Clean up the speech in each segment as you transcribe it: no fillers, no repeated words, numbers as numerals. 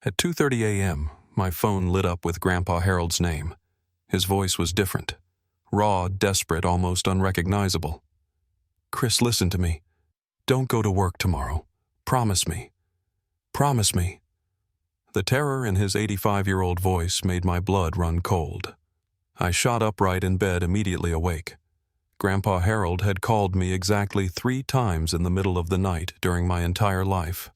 At 2:30 a.m., my phone lit up with Grandpa Harold's name. His voice was different. Raw, desperate, almost unrecognizable. "Chris, listen to me. Don't go to work tomorrow. Promise me. Promise me." The terror in his 85-year-old voice made my blood run cold. I shot upright in bed, immediately awake. Grandpa Harold had called me exactly 3 times in the middle of the night during my entire life.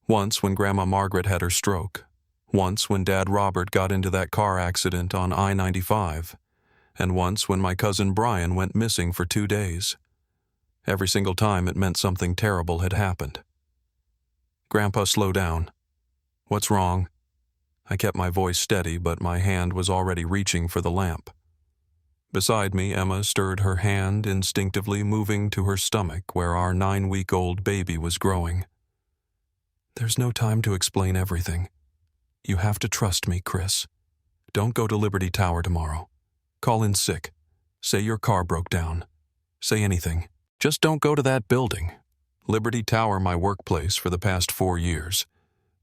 Once when Grandma Margaret had her stroke. Once when Dad Robert got into that car accident on I-95. And once when my cousin Brian went missing for 2 days. Every single time it meant something terrible had happened. "Grandpa, slow down. What's wrong?" I kept my voice steady, but my hand was already reaching for the lamp. Beside me, Emma stirred her hand, instinctively moving to her stomach where our 9-week-old baby was growing. "There's no time to explain everything. You have to trust me, Chris. Don't go to Liberty Tower tomorrow. Call in sick. Say your car broke down. Say anything. Just don't go to that building. Liberty Tower, my workplace for the past 4 years.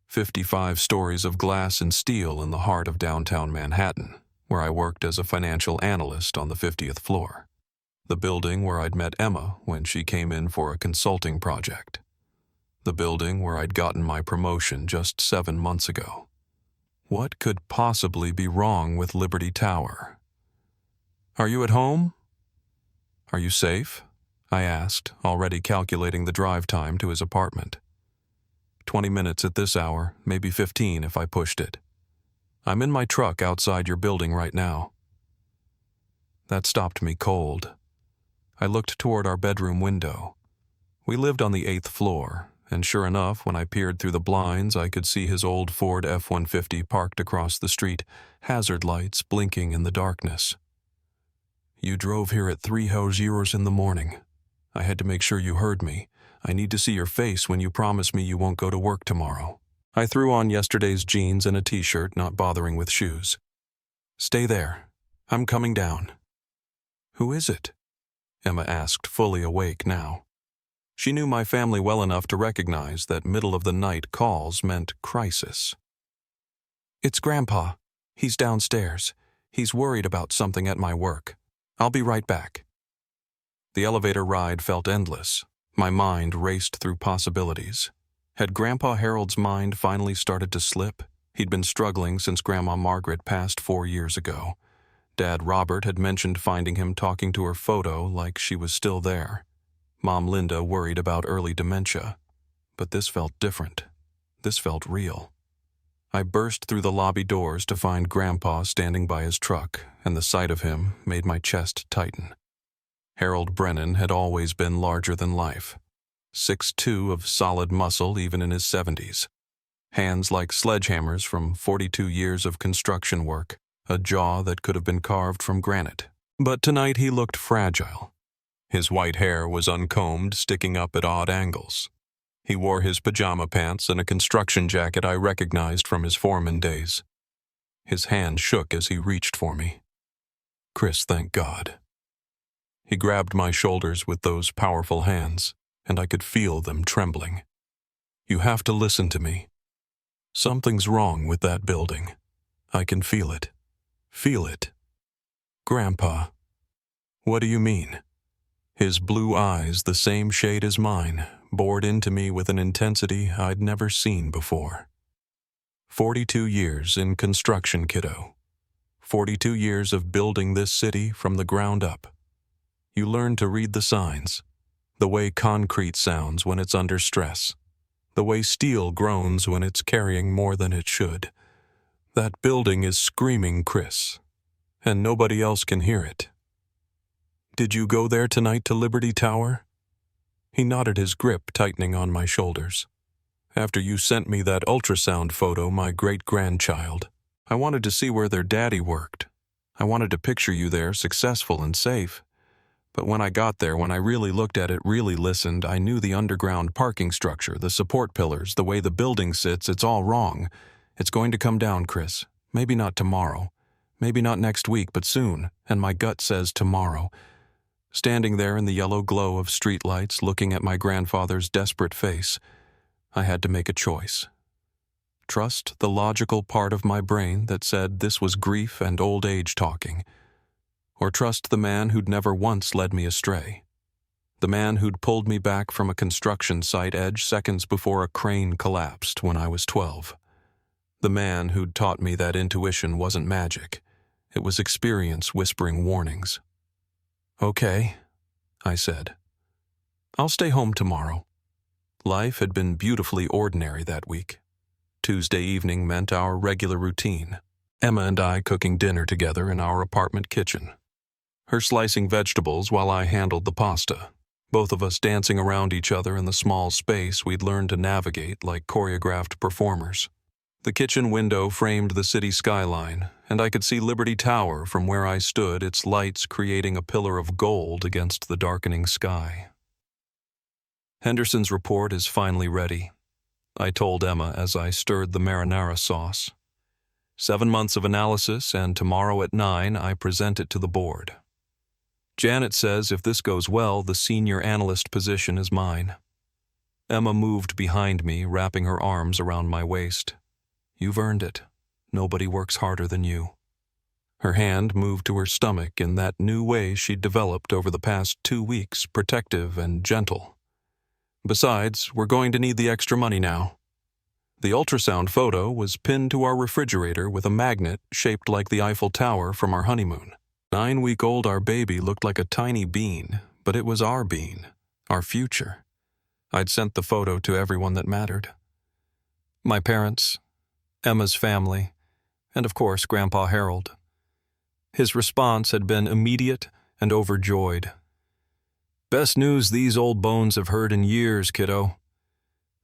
55 stories of glass and steel in the heart of downtown Manhattan, where I worked as a financial analyst on the 50th floor. The building where I'd met Emma when she came in for a consulting project. The building where I'd gotten my promotion just 7 months ago. What could possibly be wrong with Liberty Tower? "Are you at home? Are you safe?" I asked, already calculating the drive time to his apartment. 20 minutes at this hour, maybe 15 if I pushed it. "I'm in my truck outside your building right now." That stopped me cold. I looked toward our bedroom window. We lived on the 8th floor, and sure enough, when I peered through the blinds, I could see his old Ford F-150 parked across the street, hazard lights blinking in the darkness. "You drove here at 3:00 in the morning. I had to make sure you heard me. I need to see your face when you promise me you won't go to work tomorrow." I threw on yesterday's jeans and a t-shirt, not bothering with shoes. "Stay there. I'm coming down." "Who is it?" Emma asked, fully awake now. She knew my family well enough to recognize that middle-of-the-night calls meant crisis. "It's Grandpa. He's downstairs. He's worried about something at my work. I'll be right back." The elevator ride felt endless. My mind raced through possibilities. Had Grandpa Harold's mind finally started to slip? He'd been struggling since Grandma Margaret passed 4 years ago. Dad Robert had mentioned finding him talking to her photo like she was still there. Mom Linda worried about early dementia. But this felt different. This felt real. I burst through the lobby doors to find Grandpa standing by his truck, and the sight of him made my chest tighten. Harold Brennan had always been larger than life. 6'2" of solid muscle even in his 70s. Hands like sledgehammers from 42 years of construction work, a jaw that could have been carved from granite. But tonight he looked fragile. His white hair was uncombed, sticking up at odd angles. He wore his pajama pants and a construction jacket I recognized from his foreman days. His hand shook as he reached for me. "Chris, thank God." He grabbed my shoulders with those powerful hands, and I could feel them trembling. "You have to listen to me. Something's wrong with that building. I can feel it. Feel it." "Grandpa." "What do you mean?" His blue eyes, the same shade as mine, bored into me with an intensity I'd never seen before. 42 years in construction, kiddo. 42 years of building this city from the ground up. You learn to read the signs, the way concrete sounds when it's under stress, the way steel groans when it's carrying more than it should. That building is screaming, Chris, and nobody else can hear it. "Did you go there tonight to Liberty Tower?" He nodded, his grip tightening on my shoulders. "After you sent me that ultrasound photo, my great-grandchild, I wanted to see where their daddy worked. I wanted to picture you there, successful and safe. But when I got there, when I really looked at it, really listened, I knew the underground parking structure, the support pillars, the way the building sits, it's all wrong. It's going to come down, Chris. Maybe not tomorrow. Maybe not next week, but soon. And my gut says tomorrow." Standing there in the yellow glow of streetlights, looking at my grandfather's desperate face, I had to make a choice. trust the logical part of my brain that said this was grief and old age talking, or trust the man who'd never once led me astray, the man who'd pulled me back from a construction site edge seconds before a crane collapsed when I was 12, the man who'd taught me that intuition wasn't magic, it was experience whispering warnings. "Okay," I said. "I'll stay home tomorrow." Life had been beautifully ordinary that week. Tuesday evening meant our regular routine. Emma and I cooking dinner together in our apartment kitchen. Her slicing vegetables while I handled the pasta. Both of us dancing around each other in the small space we'd learned to navigate like choreographed performers. The kitchen window framed the city skyline, and I could see Liberty Tower from where I stood, its lights creating a pillar of gold against the darkening sky. "Henderson's report is finally ready," I told Emma as I stirred the marinara sauce. 7 months of analysis, and tomorrow at 9 I present it to the board. Janet says if this goes well, the senior analyst position is mine. Emma moved behind me, wrapping her arms around my waist. "You've earned it. Nobody works harder than you." Her hand moved to her stomach in that new way she'd developed over the past 2 weeks, protective and gentle. "Besides, we're going to need the extra money now." The ultrasound photo was pinned to our refrigerator with a magnet shaped like the Eiffel Tower from our honeymoon. 9-week-old our baby looked like a tiny bean, but it was our bean, our future. I'd sent the photo to everyone that mattered. My parents, Emma's family, and of course Grandpa Harold. His response had been immediate and overjoyed. "Best news these old bones have heard in years, kiddo.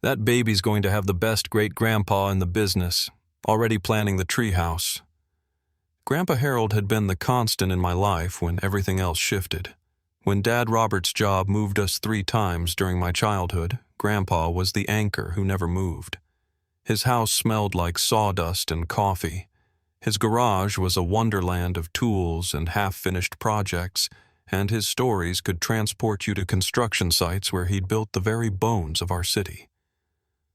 That baby's going to have the best great-grandpa in the business, already planning the treehouse." Grandpa Harold had been the constant in my life when everything else shifted. When Dad Robert's job moved us 3 times during my childhood, Grandpa was the anchor who never moved. His house smelled like sawdust and coffee. His garage was a wonderland of tools and half-finished projects, and his stories could transport you to construction sites where he'd built the very bones of our city.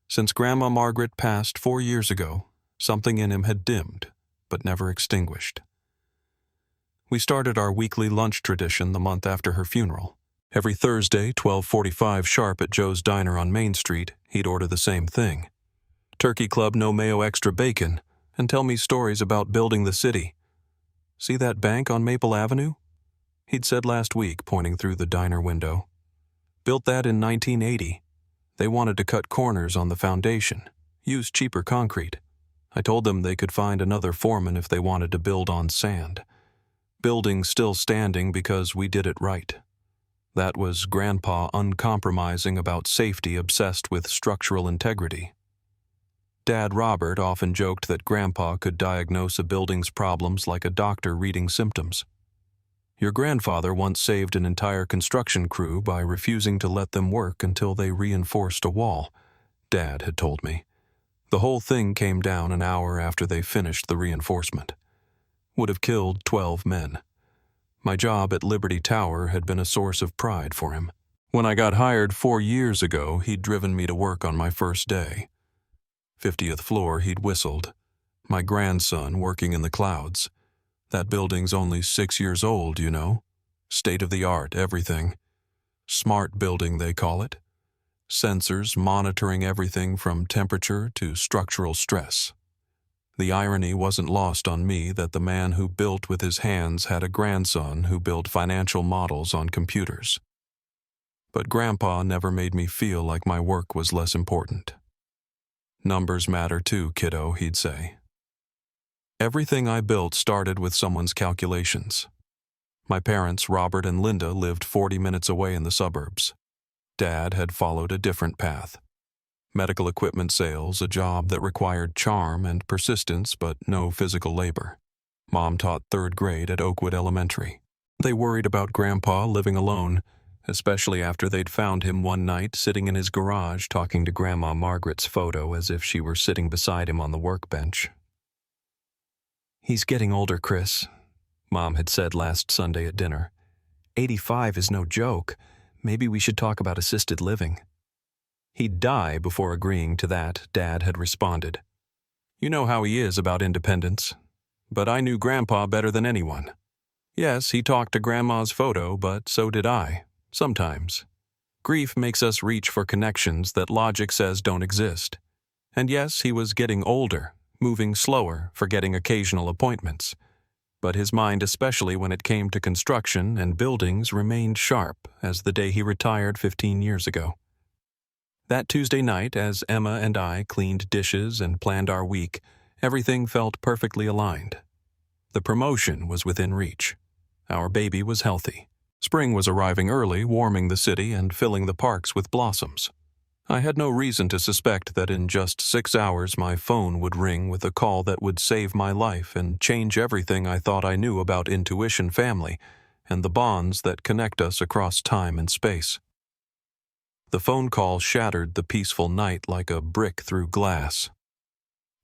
Since Grandma Margaret passed 4 years ago, something in him had dimmed, but never extinguished. We started our weekly lunch tradition the month after her funeral. Every Thursday, 12:45 sharp at Joe's Diner on Main Street, he'd order the same thing. Turkey club, no mayo, extra bacon, and tell me stories about building the city. "See that bank on Maple Avenue?" he'd said last week, pointing through the diner window. "Built that in 1980. They wanted to cut corners on the foundation, use cheaper concrete. I told them they could find another foreman if they wanted to build on sand. Building still standing because we did it right." That was Grandpa uncompromising about safety, obsessed with structural integrity. Dad Robert often joked that Grandpa could diagnose a building's problems like a doctor reading symptoms. "Your grandfather once saved an entire construction crew by refusing to let them work until they reinforced a wall," Dad had told me. "The whole thing came down an hour after they finished the reinforcement. Would have killed 12 men. My job at Liberty Tower had been a source of pride for him. When I got hired 4 years ago, he'd driven me to work on my first day. 50th floor, he'd whistled. My grandson working in the clouds. That building's only 6 years old, you know. State-of-the-art, everything. Smart building, they call it. Sensors monitoring everything from temperature to structural stress. The irony wasn't lost on me that the man who built with his hands had a grandson who built financial models on computers. But Grandpa never made me feel like my work was less important. "Numbers matter too, kiddo," he'd say. Everything I built started with someone's calculations. My parents, Robert and Linda, lived 40 minutes away in the suburbs. Dad had followed a different path. Medical equipment sales, a job that required charm and persistence but no physical labor. Mom taught 3rd grade at Oakwood Elementary. They worried about Grandpa living alone, especially after they'd found him one night sitting in his garage talking to Grandma Margaret's photo as if she were sitting beside him on the workbench. "He's getting older, Chris," Mom had said last Sunday at dinner. 85 is no joke. Maybe we should talk about assisted living." He'd die before agreeing to that, Dad had responded. You know how he is about independence. But I knew Grandpa better than anyone. Yes, he talked to Grandma's photo, but so did I, sometimes. Grief makes us reach for connections that logic says don't exist. And yes, he was getting older, moving slower, forgetting occasional appointments. But his mind, especially when it came to construction and buildings, remained sharp as the day he retired 15 years ago. That Tuesday night, as Emma and I cleaned dishes and planned our week, everything felt perfectly aligned. The promotion was within reach. Our baby was healthy. Spring was arriving early, warming the city and filling the parks with blossoms. I had no reason to suspect that in just 6 hours my phone would ring with a call that would save my life and change everything I thought I knew about intuition family and the bonds that connect us across time and space. The phone call shattered the peaceful night like a brick through glass.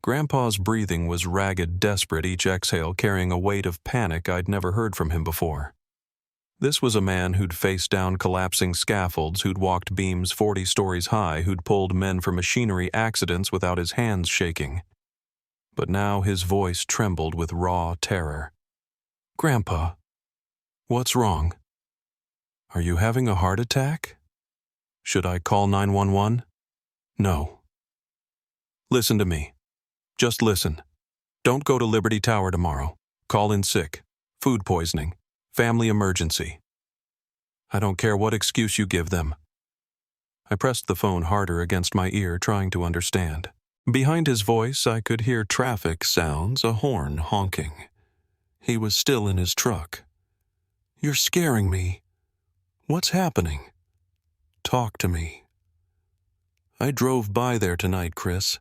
Grandpa's breathing was ragged, desperate, each exhale carrying a weight of panic I'd never heard from him before. This was a man who'd faced down collapsing scaffolds, who'd walked beams 40 stories high, who'd pulled men from machinery accidents without his hands shaking. But now his voice trembled with raw terror. "Grandpa, what's wrong? Are you having a heart attack? Should I call 911? No. Listen to me. Just listen. Don't go to Liberty Tower tomorrow. Call in sick. Food poisoning. Family emergency. I don't care what excuse you give them." I pressed the phone harder against my ear, trying to understand. Behind his voice, I could hear traffic sounds, a horn honking. He was still in his truck. "You're scaring me. What's happening? Talk to me." "I drove by there tonight, Chris.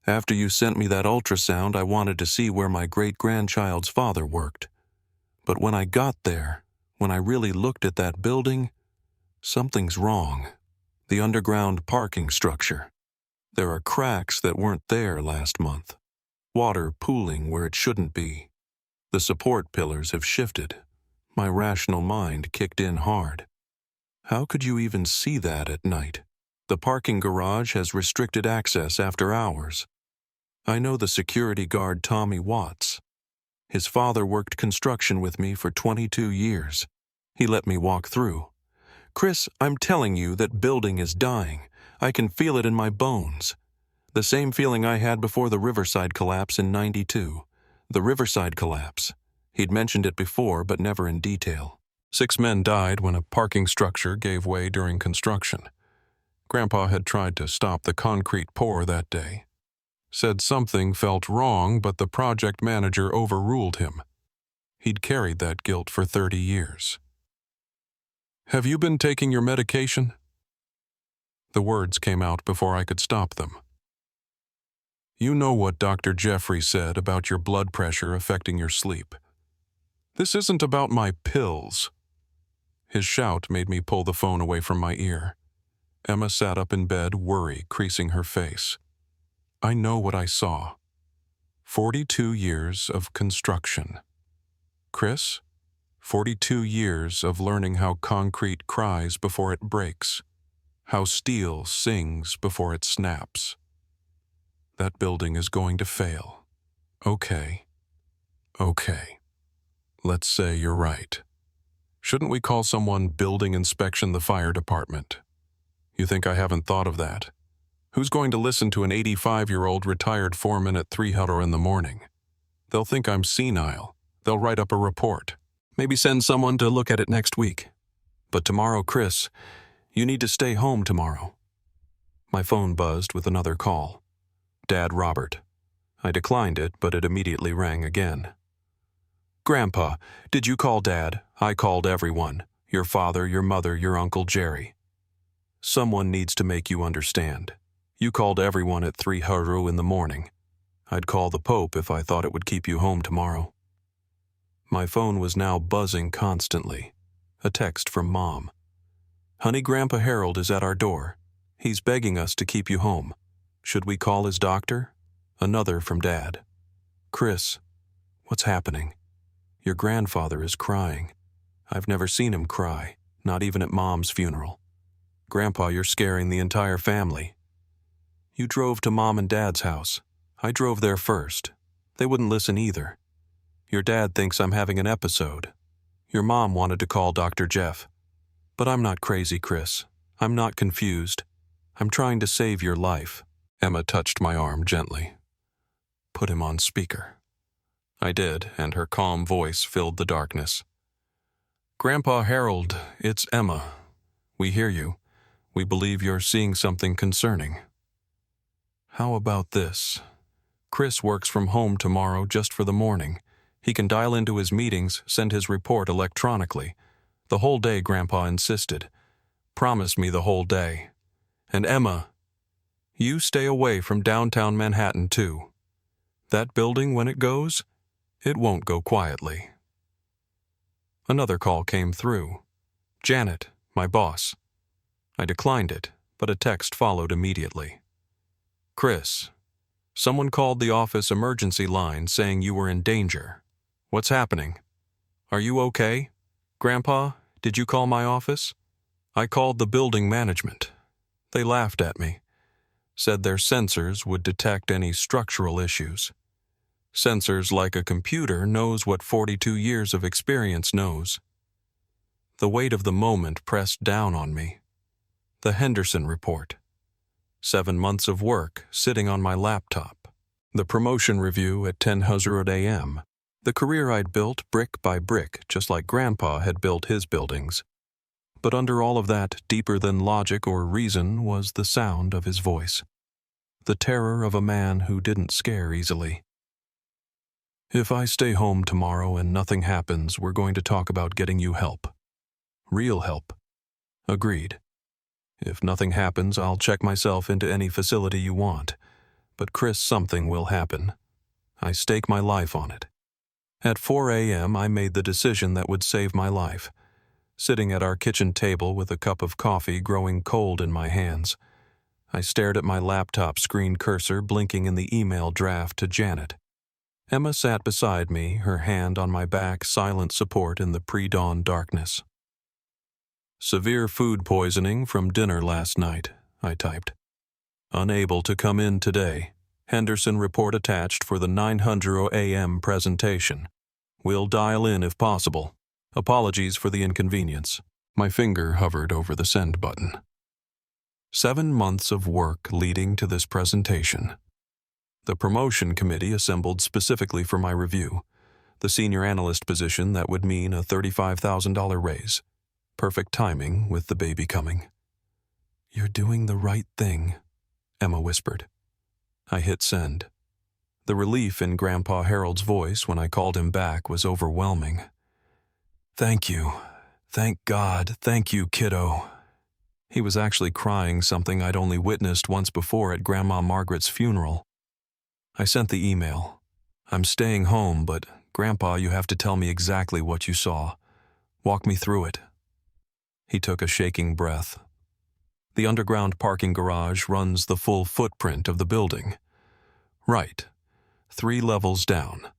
After you sent me that ultrasound, I wanted to see where my great-grandchild's father worked. But when I got there, when I really looked at that building, something's wrong. The underground parking structure. There are cracks that weren't there last month. Water pooling where it shouldn't be. The support pillars have shifted. My rational mind kicked in hard. How could you even see that at night? The parking garage has restricted access after hours. I know the security guard Tommy Watts. His father worked construction with me for 22 years. He let me walk through. Chris, I'm telling you that building is dying. I can feel it in my bones. The same feeling I had before the Riverside collapse in '92. The Riverside collapse. He'd mentioned it before, but never in detail. 6 men died when a parking structure gave way during construction. Grandpa had tried to stop the concrete pour that day. Said something felt wrong, but the project manager overruled him. He'd carried that guilt for 30 years. "Have you been taking your medication?" The words came out before I could stop them. "You know what Dr. Jeffrey said about your blood pressure affecting your sleep. This isn't about my pills." His shout made me pull the phone away from my ear. Emma sat up in bed, worry creasing her face. I know what I saw. 42 years of construction. Chris, 42 years of learning how concrete cries before it breaks, how steel sings before it snaps. That building is going to fail. Okay. Let's say you're right. Shouldn't we call someone building inspection the fire department? You think I haven't thought of that? Who's going to listen to an 85-year-old retired foreman at 3:00 in the morning? They'll think I'm senile. They'll write up a report. Maybe send someone to look at it next week. But tomorrow, Chris, you need to stay home tomorrow. My phone buzzed with another call. Dad Robert. I declined it, but it immediately rang again. "Grandpa, did you call Dad? I called everyone. Your father, your mother, your Uncle Jerry. Someone needs to make you understand. You called everyone at 3:00 in the morning. I'd call the Pope if I thought it would keep you home tomorrow." My phone was now buzzing constantly. A text from Mom. "Honey, Grandpa Harold is at our door. He's begging us to keep you home. Should we call his doctor?" Another from Dad. "Chris, what's happening? Your grandfather is crying. I've never seen him cry, not even at Mom's funeral. Grandpa, you're scaring the entire family. You drove to Mom and Dad's house. I drove there first. They wouldn't listen either. Your dad thinks I'm having an episode. Your mom wanted to call Dr. Jeff. But I'm not crazy, Chris. I'm not confused. I'm trying to save your life." Emma touched my arm gently. "Put him on speaker." I did, and her calm voice filled the darkness. "Grandpa Harold, it's Emma. We hear you. We believe you're seeing something concerning. How about this? Chris works from home tomorrow just for the morning. He can dial into his meetings, send his report electronically. The whole day, Grandpa insisted. Promise me the whole day. And Emma, you stay away from downtown Manhattan too. That building, when it goes, it won't go quietly." Another call came through. Janet, my boss. I declined it, but a text followed immediately. "Chris, someone called the office emergency line saying you were in danger. What's happening? Are you okay? Grandpa, did you call my office?" I called the building management. They laughed at me, said their sensors would detect any structural issues. Sensors like a computer knows what 42 years of experience knows. The weight of the moment pressed down on me. The Henderson report. 7 months of work sitting on my laptop. The promotion review at 10:00 a.m. The career I'd built brick by brick, just like Grandpa had built his buildings. But under all of that, deeper than logic or reason, was the sound of his voice. The terror of a man who didn't scare easily. "If I stay home tomorrow and nothing happens, we're going to talk about getting you help. Real help." Agreed. "If nothing happens, I'll check myself into any facility you want. But Chris, something will happen. I stake my life on it." At 4 a.m., I made the decision that would save my life. Sitting at our kitchen table with a cup of coffee growing cold in my hands, I stared at my laptop screen cursor blinking in the email draft to Janet. Emma sat beside me, her hand on my back, silent support in the pre-dawn darkness. "Severe food poisoning from dinner last night," I typed. "Unable to come in today. Henderson report attached for the 9:00 a.m. presentation. We'll dial in if possible. Apologies for the inconvenience." My finger hovered over the send button. 7 months of work leading to this presentation. The promotion committee assembled specifically for my review. The senior analyst position that would mean a $35,000 raise. Perfect timing with the baby coming. "You're doing the right thing," Emma whispered. I hit send. The relief in Grandpa Harold's voice when I called him back was overwhelming. "Thank you. Thank God. Thank you, kiddo." He was actually crying, something I'd only witnessed once before at Grandma Margaret's funeral. I sent the email. "I'm staying home, but Grandpa, you have to tell me exactly what you saw. Walk me through it." He took a shaking breath. "The underground parking garage runs the full footprint of the building." "Right. 3 levels down.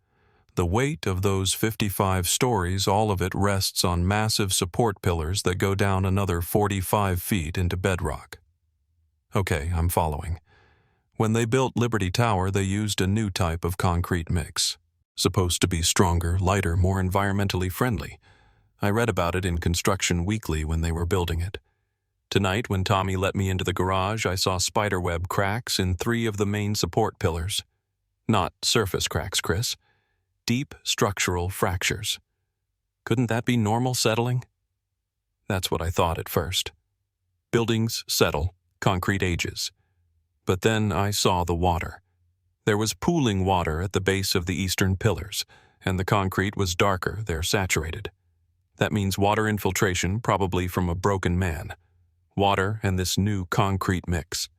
The weight of those 55 stories, all of it rests on massive support pillars that go down another 45 feet into bedrock." "Okay, I'm following. When they built Liberty Tower, they used a new type of concrete mix. Supposed to be stronger, lighter, more environmentally friendly. I read about it in Construction Weekly when they were building it. Tonight, when Tommy let me into the garage, I saw spiderweb cracks in 3 of the main support pillars. Not surface cracks, Chris. Deep structural fractures. Couldn't that be normal settling? That's what I thought at first. Buildings settle, concrete ages. But then I saw the water. There was pooling water at the base of the eastern pillars, and the concrete was darker, they're saturated. That means water infiltration, probably from a broken man. Water and this new concrete mix.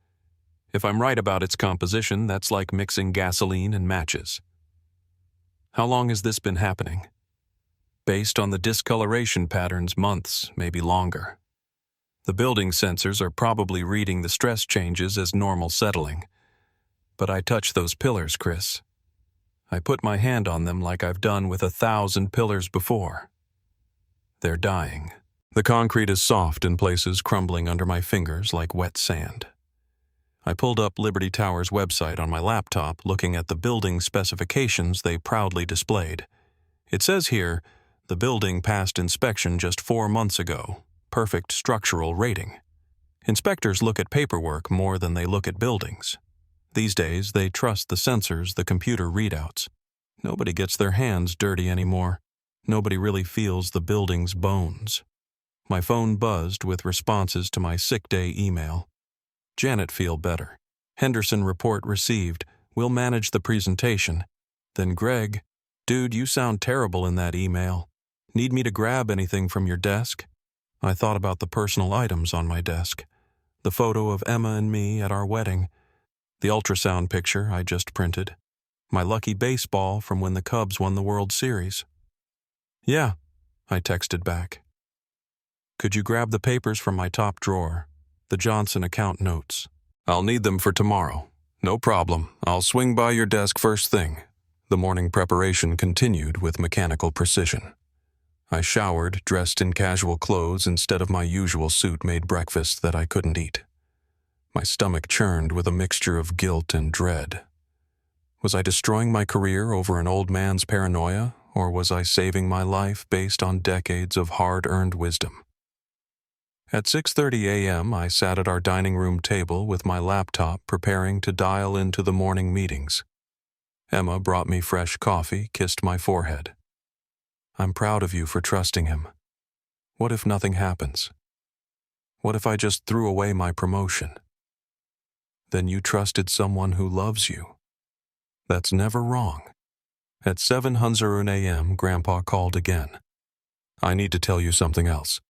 If I'm right about its composition, that's like mixing gasoline and matches. How long has this been happening? Based on the discoloration patterns, months, maybe longer. The building sensors are probably reading the stress changes as normal settling. But I touch those pillars, Chris. I put my hand on them like I've done with 1,000 pillars before. They're dying. The concrete is soft in places, crumbling under my fingers like wet sand. I pulled up Liberty Tower's website on my laptop, looking at the building specifications they proudly displayed. It says here, the building passed inspection just 4 months ago. Perfect structural rating. Inspectors look at paperwork more than they look at buildings. These days, they trust the sensors, the computer readouts. Nobody gets their hands dirty anymore. Nobody really feels the building's bones. My phone buzzed with responses to my sick day email. Janet, feel better. Henderson report received. We'll manage the presentation. Then Greg, dude, you sound terrible in that email. Need me to grab anything from your desk? I thought about the personal items on my desk. The photo of Emma and me at our wedding. The ultrasound picture I just printed. My lucky baseball from when the Cubs won the World Series. Yeah, I texted back. Could you grab the papers from my top drawer? The Johnson account notes. I'll need them for tomorrow. No problem. I'll swing by your desk first thing. The morning preparation continued with mechanical precision. I showered, dressed in casual clothes instead of my usual suit, made breakfast that I couldn't eat. My stomach churned with a mixture of guilt and dread. Was I destroying my career over an old man's paranoia, or was I saving my life based on decades of hard-earned wisdom? At 6:30 a.m., I sat at our dining room table with my laptop preparing to dial into the morning meetings. Emma brought me fresh coffee, kissed my forehead. I'm proud of you for trusting him. What if nothing happens? What if I just threw away my promotion? Then you trusted someone who loves you. That's never wrong. At 7:00 a.m., Grandpa called again. I need to tell you something else.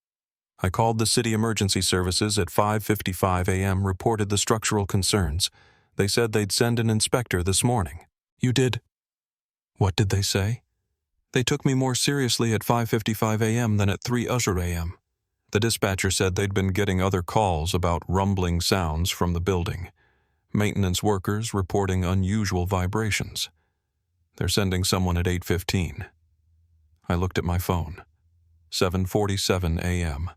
I called the city emergency services at 5:55 a.m., reported the structural concerns. They said they'd send an inspector this morning. You did? What did they say? They took me more seriously at 5:55 a.m. than at 3:00 a.m. The dispatcher said they'd been getting other calls about rumbling sounds from the building. Maintenance workers reporting unusual vibrations. They're sending someone at 8:15. I looked at my phone. 7:47 a.m.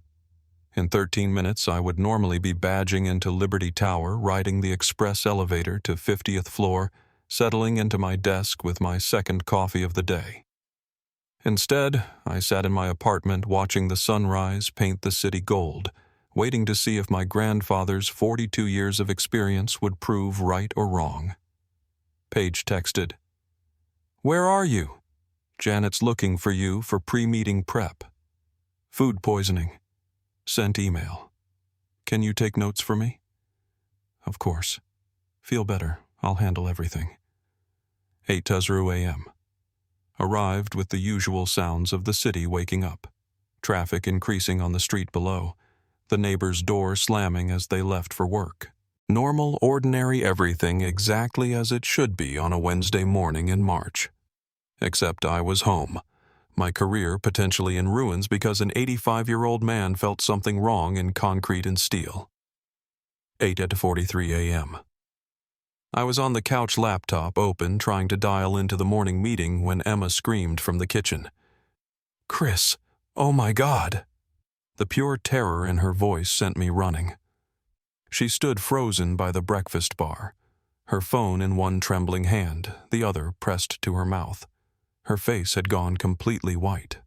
In 13 minutes, I would normally be badging into Liberty Tower, riding the express elevator to 50th floor, settling into my desk with my second coffee of the day. Instead, I sat in my apartment watching the sunrise paint the city gold, waiting to see if my grandfather's 42 years of experience would prove right or wrong. Paige texted, "Where are you? Janet's looking for you for pre-meeting prep. Food poisoning. Sent email. Can you take notes for me?" Of course. Feel better. I'll handle everything. 8:00 a.m. Arrived with the usual sounds of the city waking up. Traffic increasing on the street below. The neighbor's door slamming as they left for work. Normal, ordinary everything exactly as it should be on a Wednesday morning in March. Except I was home. My career potentially in ruins because an 85-year-old man felt something wrong in concrete and steel. 8:43 a.m. I was on the couch, laptop open, trying to dial into the morning meeting when Emma screamed from the kitchen. "Chris, oh my God!" The pure terror in her voice sent me running. She stood frozen by the breakfast bar, her phone in one trembling hand, the other pressed to her mouth. Her face had gone completely white.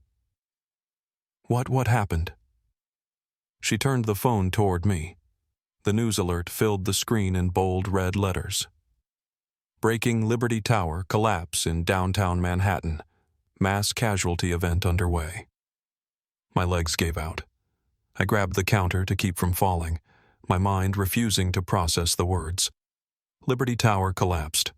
What happened?" She turned the phone toward me. The news alert filled the screen in bold red letters. Breaking Liberty Tower collapse in downtown Manhattan. Mass casualty event underway. My legs gave out. I grabbed the counter to keep from falling, my mind refusing to process the words. Liberty Tower collapsed.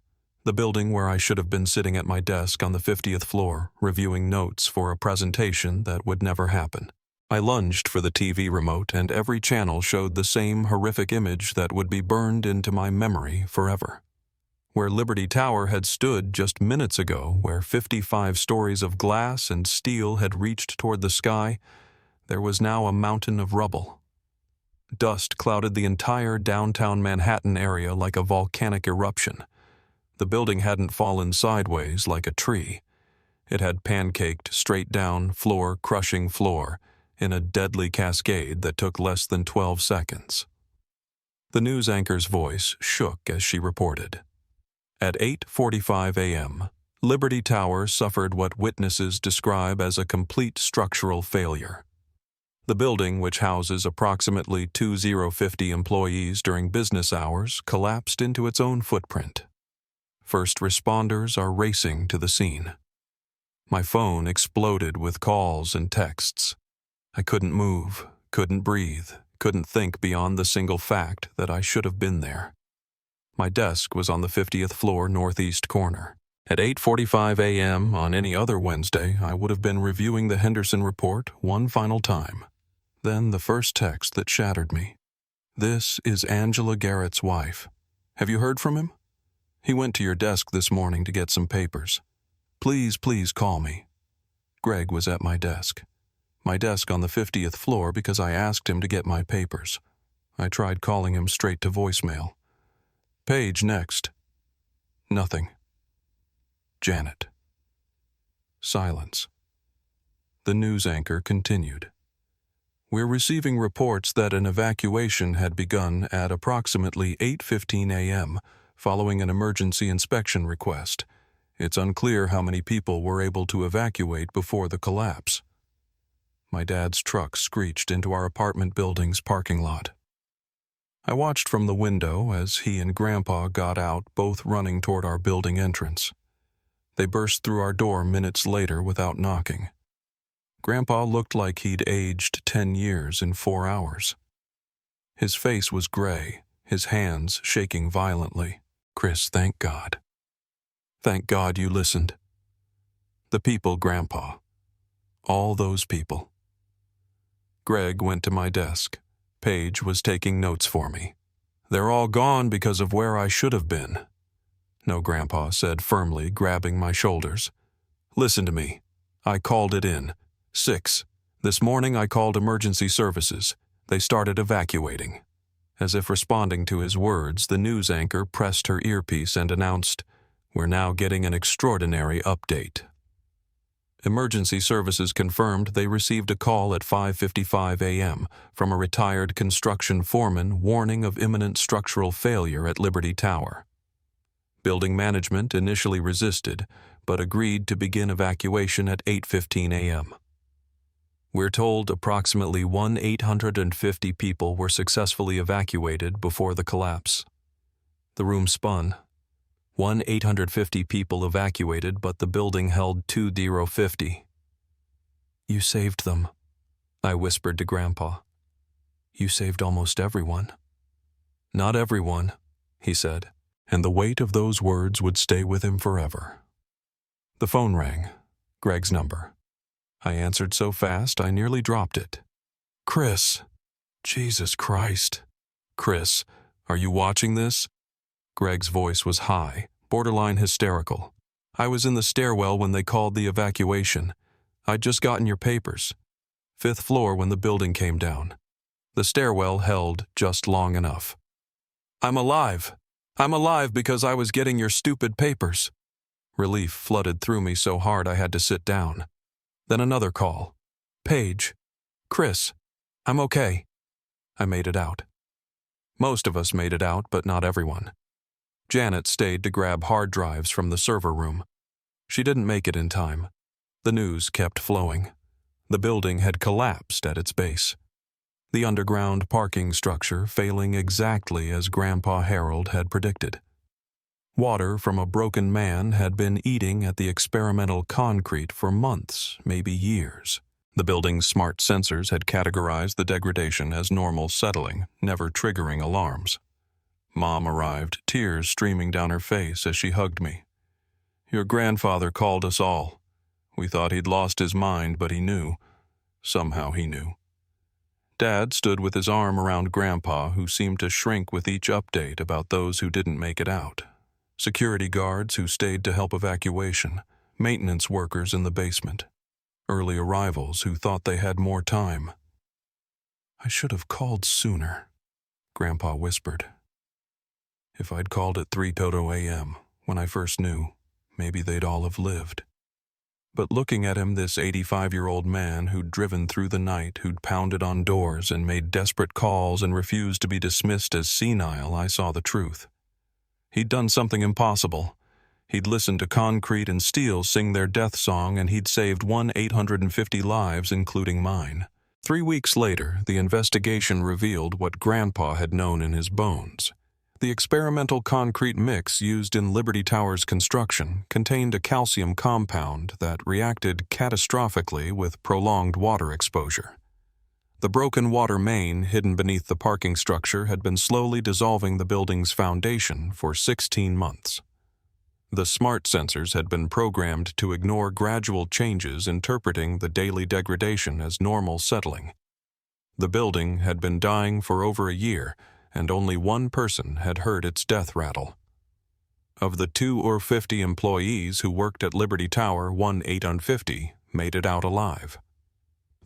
The building where I should have been sitting at my desk on the 50th floor, reviewing notes for a presentation that would never happen. I lunged for the TV remote, and every channel showed the same horrific image that would be burned into my memory forever. Where Liberty Tower had stood just minutes ago, where 55 stories of glass and steel had reached toward the sky, there was now a mountain of rubble. Dust clouded the entire downtown Manhattan area like a volcanic eruption. The building hadn't fallen sideways like a tree. It had pancaked straight down, floor-crushing floor, in a deadly cascade that took less than 12 seconds. The news anchor's voice shook as she reported. At 8:45 a.m., Liberty Tower suffered what witnesses describe as a complete structural failure. The building, which houses approximately 2,050 employees during business hours, collapsed into its own footprint. First responders are racing to the scene. My phone exploded with calls and texts. I couldn't move, couldn't breathe, couldn't think beyond the single fact that I should have been there. My desk was on the 50th floor northeast corner. At 8:45 a.m. on any other Wednesday, I would have been reviewing the Henderson report one final time. Then the first text that shattered me. "This is Angela Garrett's wife. Have you heard from him? He went to your desk this morning to get some papers. Please call me." Greg was at my desk. My desk on the 50th floor because I asked him to get my papers. I tried calling him straight to voicemail. "Page next." Nothing. "Janet." Silence. The news anchor continued. "We're receiving reports that an evacuation had begun at approximately 8:15 a.m. following an emergency inspection request. It's unclear how many people were able to evacuate before the collapse." My dad's truck screeched into our apartment building's parking lot. I watched from the window as he and Grandpa got out, both running toward our building entrance. They burst through our door minutes later without knocking. Grandpa looked like he'd aged 10 years in 4 hours. His face was gray, his hands shaking violently. "Chris, thank God. Thank God you listened. The people, Grandpa. All those people." Greg went to my desk. Paige was taking notes for me. "They're all gone because of where I should have been." "No," Grandpa said firmly, grabbing my shoulders. "Listen to me. I called it in. 6. This morning I called emergency services. They started evacuating." As if responding to his words, the news anchor pressed her earpiece and announced, "We're now getting an extraordinary update." Emergency services confirmed they received a call at 5:55 a.m. from a retired construction foreman warning of imminent structural failure at Liberty Tower. Building management initially resisted, but agreed to begin evacuation at 8:15 a.m. We're told approximately 1,850 people were successfully evacuated before the collapse. The room spun. 1,850 people evacuated, but the building held 2,050. "You saved them," I whispered to Grandpa. "You saved almost everyone." "Not everyone," he said, and the weight of those words would stay with him forever. The phone rang. Greg's number. I answered so fast I nearly dropped it. "Chris." "Jesus Christ." "Chris, are you watching this?" Greg's voice was high, borderline hysterical. "I was in the stairwell when they called the evacuation. I'd just gotten your papers. 5th floor when the building came down. The stairwell held just long enough. I'm alive. I'm alive because I was getting your stupid papers." Relief flooded through me so hard I had to sit down. Then another call. "Paige. Chris. I'm okay." I made it out. Most of us made it out, but not everyone. Janet stayed to grab hard drives from the server room. She didn't make it in time. The news kept flowing. The building had collapsed at its base. The underground parking structure failing exactly as Grandpa Harold had predicted. Water from a broken man had been eating at the experimental concrete for months, maybe years. The building's smart sensors had categorized the degradation as normal settling, never triggering alarms. Mom arrived, tears streaming down her face as she hugged me. "Your grandfather called us all. We thought he'd lost his mind, but he knew. Somehow he knew." Dad stood with his arm around Grandpa, who seemed to shrink with each update about those who didn't make it out. Security guards who stayed to help evacuation, maintenance workers in the basement, early arrivals who thought they had more time. "I should have called sooner," Grandpa whispered. "If I'd called at 3 toto a.m., when I first knew, maybe they'd all have lived." But looking at him, this 85-year-old man who'd driven through the night, who'd pounded on doors and made desperate calls and refused to be dismissed as senile, I saw the truth. He'd done something impossible. He'd listened to concrete and steel sing their death song, and he'd saved 850 lives, including mine. 3 weeks later, the investigation revealed what Grandpa had known in his bones. The experimental concrete mix used in Liberty Tower's construction contained a calcium compound that reacted catastrophically with prolonged water exposure. The broken water main hidden beneath the parking structure had been slowly dissolving the building's foundation for 16 months. The smart sensors had been programmed to ignore gradual changes, interpreting the daily degradation as normal settling. The building had been dying for over a year, and only one person had heard its death rattle. Of the 250 employees who worked at Liberty Tower, 850 made it out alive.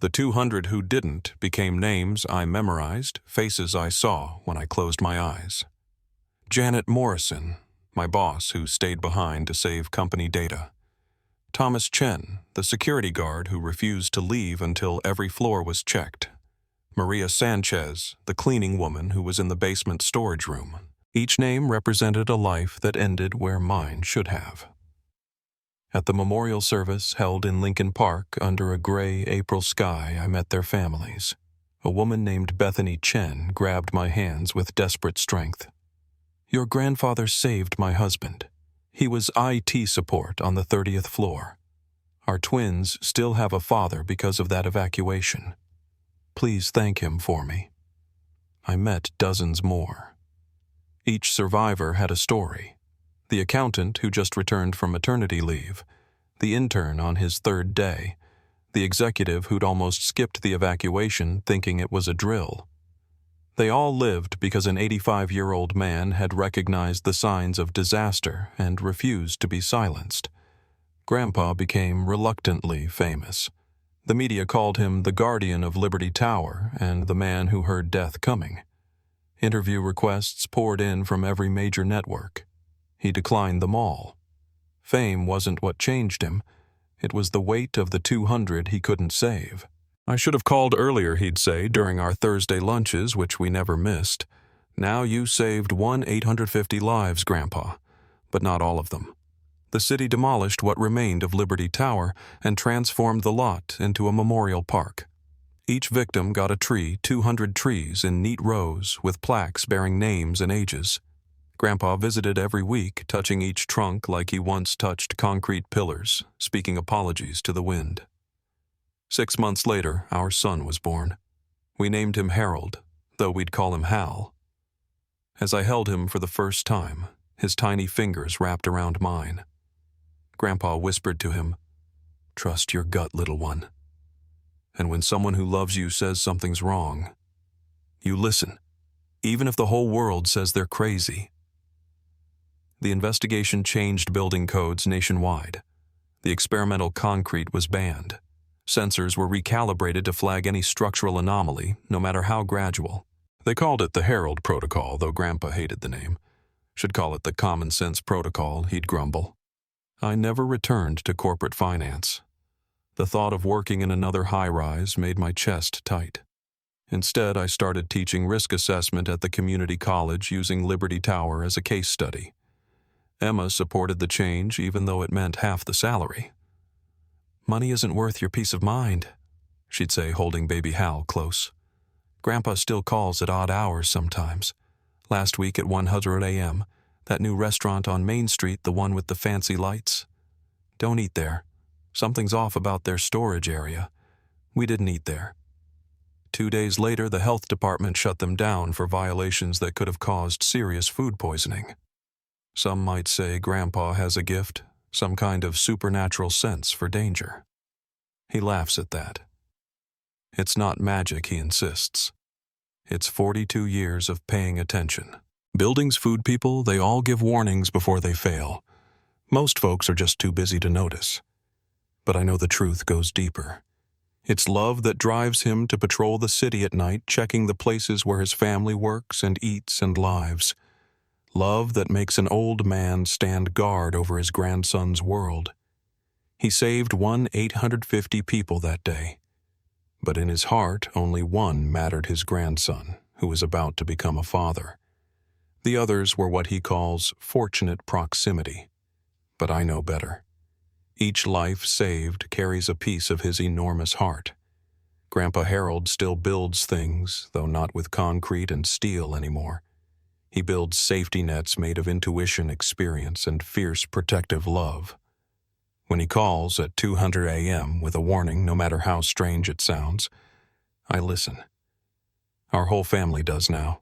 The 200 who didn't became names I memorized, faces I saw when I closed my eyes. Janet Morrison, my boss who stayed behind to save company data. Thomas Chen, the security guard who refused to leave until every floor was checked. Maria Sanchez, the cleaning woman who was in the basement storage room. Each name represented a life that ended where mine should have. At the memorial service held in Lincoln Park under a gray April sky, I met their families. A woman named Bethany Chen grabbed my hands with desperate strength. "Your grandfather saved my husband. He was IT support on the 30th floor. Our twins still have a father because of that evacuation. Please thank him for me." I met dozens more. Each survivor had a story. The accountant who just returned from maternity leave, the intern on his 3rd day, the executive who'd almost skipped the evacuation thinking it was a drill. They all lived because an 85-year-old man had recognized the signs of disaster and refused to be silenced. Grandpa became reluctantly famous. The media called him the guardian of Liberty Tower and the man who heard death coming. Interview requests poured in from every major network. He declined them all. Fame wasn't what changed him. It was the weight of the 200 he couldn't save. "I should have called earlier," he'd say during our Thursday lunches, which we never missed. "Now you saved 850 lives, Grandpa, but not all of them." The city demolished what remained of Liberty Tower and transformed the lot into a memorial park. Each victim got a tree, 200 trees in neat rows with plaques bearing names and ages. Grandpa visited every week, touching each trunk like he once touched concrete pillars, speaking apologies to the wind. 6 months later, our son was born. We named him Harold, though we'd call him Hal. As I held him for the first time, his tiny fingers wrapped around mine, Grandpa whispered to him, "Trust your gut, little one. And when someone who loves you says something's wrong, you listen, even if the whole world says they're crazy." The investigation changed building codes nationwide. The experimental concrete was banned. Sensors were recalibrated to flag any structural anomaly, no matter how gradual. They called it the Herald Protocol, though Grandpa hated the name. "Should call it the Common Sense Protocol," he'd grumble. I never returned to corporate finance. The thought of working in another high-rise made my chest tight. Instead, I started teaching risk assessment at the community college using Liberty Tower as a case study. Emma supported the change even though it meant half the salary. "Money isn't worth your peace of mind," she'd say, holding baby Hal close. "Grandpa still calls at odd hours sometimes. Last week at 100 a.m., that new restaurant on Main Street, the one with the fancy lights. Don't eat there. Something's off about their storage area. We didn't eat there." 2 days later, the health department shut them down for violations that could have caused serious food poisoning. Some might say Grandpa has a gift, some kind of supernatural sense for danger. He laughs at that. It's not magic, he insists. It's 42 years of paying attention. Buildings food people, they all give warnings before they fail. Most folks are just too busy to notice. But I know the truth goes deeper. It's love that drives him to patrol the city at night, checking the places where his family works and eats and lives. Love that makes an old man stand guard over his grandson's world. He saved 850 people that day. But in his heart, only one mattered: his grandson, who was about to become a father. The others were what he calls fortunate proximity. But I know better. Each life saved carries a piece of his enormous heart. Grandpa Harold still builds things, though not with concrete and steel anymore. He builds safety nets made of intuition, experience, and fierce protective love. When he calls at 200 a.m. with a warning, no matter how strange it sounds, I listen. Our whole family does now.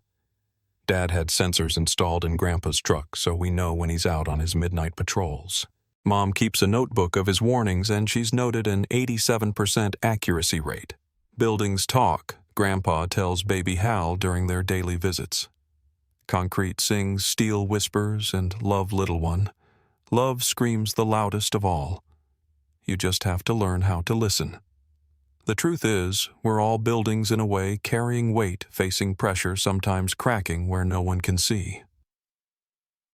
Dad had sensors installed in Grandpa's truck, so we know when he's out on his midnight patrols. Mom keeps a notebook of his warnings, and she's noted an 87% accuracy rate. Buildings talk, Grandpa tells baby Hal during their daily visits. Concrete sings, steel whispers, and love, little one. Love screams the loudest of all. You just have to learn how to listen. The truth is, we're all buildings in a way, carrying weight, facing pressure, sometimes cracking where no one can see.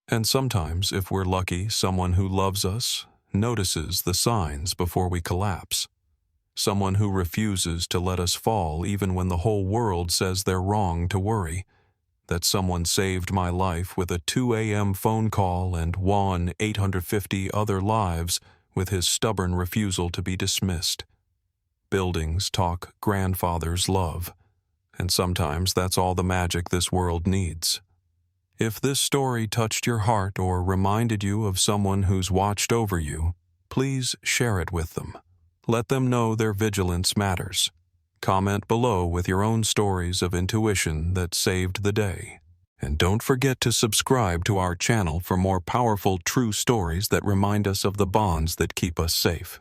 And sometimes, if we're lucky, someone who loves us notices the signs before we collapse. Someone who refuses to let us fall even when the whole world says they're wrong to worry. That someone saved my life with a 2 a.m. phone call and won 850 other lives with his stubborn refusal to be dismissed. Buildings talk grandfather's love, and sometimes that's all the magic this world needs. If this story touched your heart or reminded you of someone who's watched over you, please share it with them. Let them know their vigilance matters. Comment below with your own stories of intuition that saved the day. And don't forget to subscribe to our channel for more powerful true stories that remind us of the bonds that keep us safe.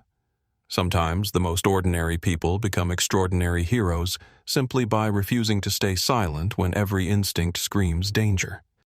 Sometimes the most ordinary people become extraordinary heroes simply by refusing to stay silent when every instinct screams danger.